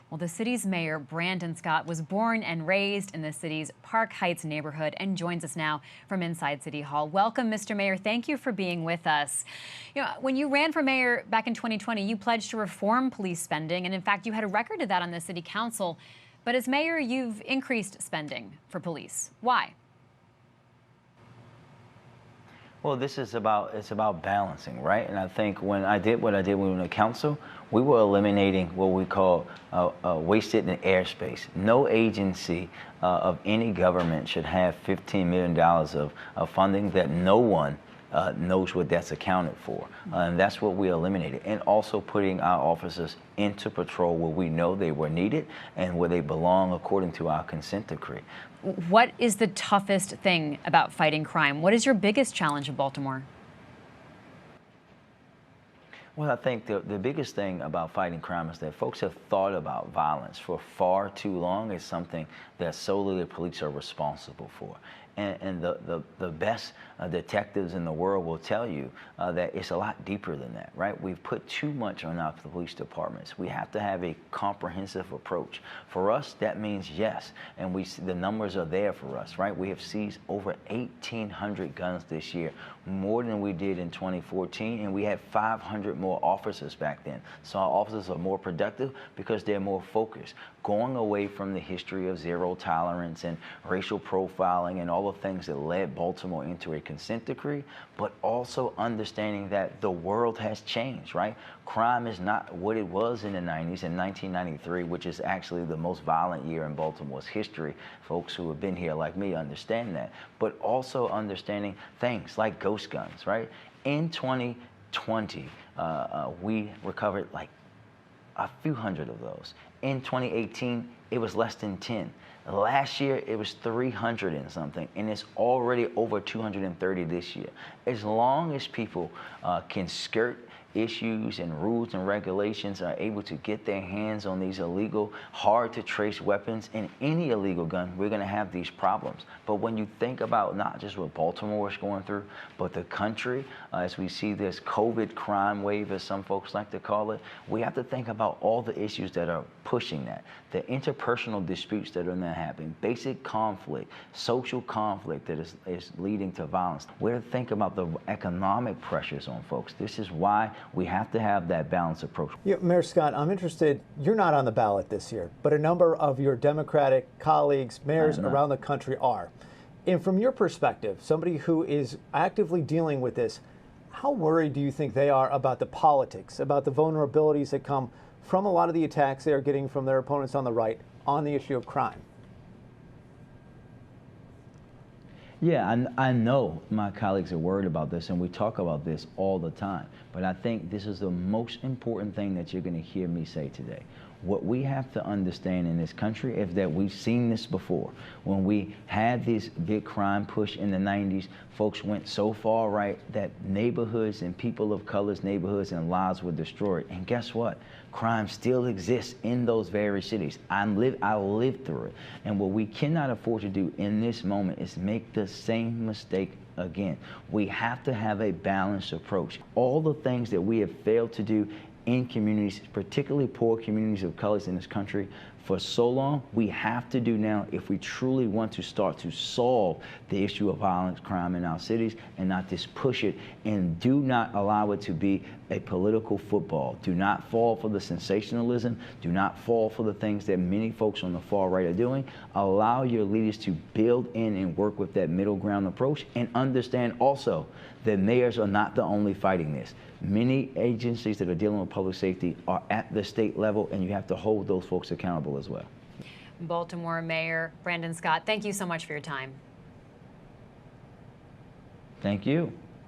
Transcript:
Well, the city's mayor, Brandon Scott, was born and raised in the city's Park Heights neighborhood and joins us now from inside City Hall. Welcome, Mr. Mayor. Thank you for being with us. When you ran for mayor back in 2020, you pledged to reform police spending, and in fact, you had a record of that on the city council. But as mayor, you've increased spending for police. Why? Well, it's about balancing, right? And I think when I did what I did when we were in the council, we were eliminating what we call wasted in airspace. No agency of any government should have $15 million of funding that no one knows what that's accounted for. And that's what we eliminated. And also putting our officers into patrol where we know they were needed and where they belong according to our consent decree. What is the toughest thing about fighting crime? What is your biggest challenge in Baltimore? Well, I think the biggest thing about fighting crime is that folks have thought about violence for far too long as something that solely the police are responsible for. And the best detectives in the world will tell you that it's a lot deeper than that, right? We've put too much on our police departments. We have to have a comprehensive approach. For us, that means yes, and the numbers are there for us, right? We have seized over 1,800 guns this year, more than we did in 2014, and we had 500 more officers back then. So our officers are more productive because they're more focused, going away from the history of zero tolerance and racial profiling and all the things that led Baltimore into a consent decree, but also understanding that the world has changed, right? Crime is not what it was in the 90s, in 1993, which is actually the most violent year in Baltimore's history. Folks who have been here like me understand that, but also understanding things like ghost guns, right? In 2020, we recovered like a few hundred of those. In 2018, it was less than 10. Last year, it was 300 and something, and it's already over 230 this year. As long as people can skirt issues and rules and regulations, are able to get their hands on these illegal, hard to trace weapons and any illegal gun, we're going to have these problems. But when you think about not just what Baltimore is going through, but the country, as we see this COVID crime wave, as some folks like to call it, we have to think about all the issues that are pushing that, the interpersonal disputes that are now happening, basic conflict, social conflict that is leading to violence. We have to think about the economic pressures on folks. This is why we have to have that balanced approach. Yeah, Mayor Scott, I'm interested, you're not on the ballot this year, but a number of your Democratic colleagues, mayors around the country are. And from your perspective, somebody who is actively dealing with this, how worried do you think they are about the politics, about the vulnerabilities that come from a lot of the attacks they are getting from their opponents on the right on the issue of crime? Yeah, I know my colleagues are worried about this, and we talk about this all the time. But I think this is the most important thing that you're going to hear me say today. What we have to understand in this country is that we've seen this before. When we had this big crime push in the 90s, folks went so far right that neighborhoods and people of color's neighborhoods and lives were destroyed. And guess what? Crime still exists in those very cities. I lived through it. And what we cannot afford to do in this moment is make the same mistake again. We have to have a balanced approach. All the things that we have failed to do in communities, particularly poor communities of colors in this country, for so long, we have to do now if we truly want to start to solve the issue of violent crime in our cities and not just push it, and do not allow it to be a political football. Do not fall for the sensationalism. Do not fall for the things that many folks on the far right are doing. Allow your leaders to build in and work with that middle ground approach, and understand also that mayors are not the only fighting this. Many agencies that are dealing with public safety are at the state level, and you have to hold those folks accountable as well. Baltimore Mayor Brandon Scott, thank you so much for your time. Thank you.